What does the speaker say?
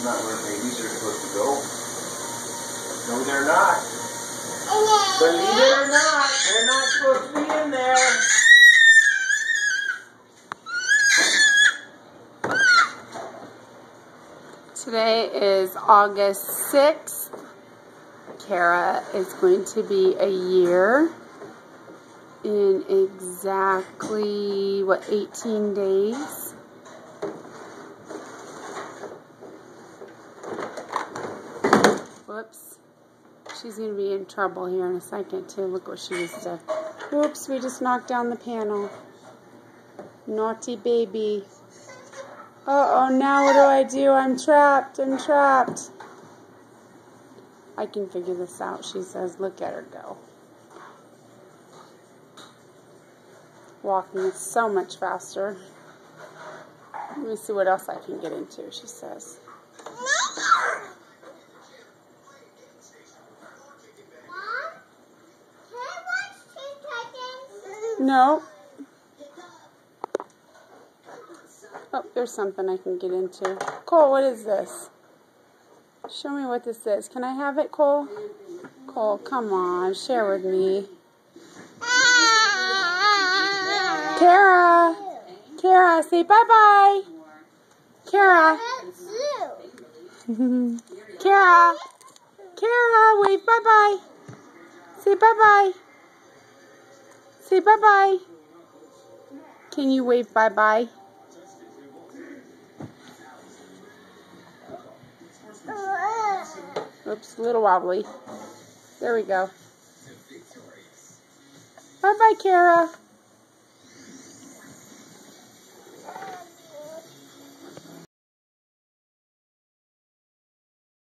not where babies are supposed to go. No, they're not. Believe it or not, they're not supposed to be in there. Today is August 6th. Cara is going to be a year in exactly, 18 days? Whoops. She's going to be in trouble here in a second, too. Look what she just did. Whoops, we just knocked down the panel. Naughty baby. Uh-oh, now what do? I'm trapped. I'm trapped. I can figure this out, she says. Look at her go. Walking is so much faster. Let me see what else I can get into, she says. No. Oh, there's something I can get into. Cole, what is this? Show me what this is. Can I have it, Cole? Cole, come on. Share with me. Cara. Cara, say bye-bye. Cara. Cara. Cara, wave bye-bye. Say bye-bye. Say bye-bye. Can you wave bye-bye? Oops, a little wobbly. There we go. Bye-bye, Cara.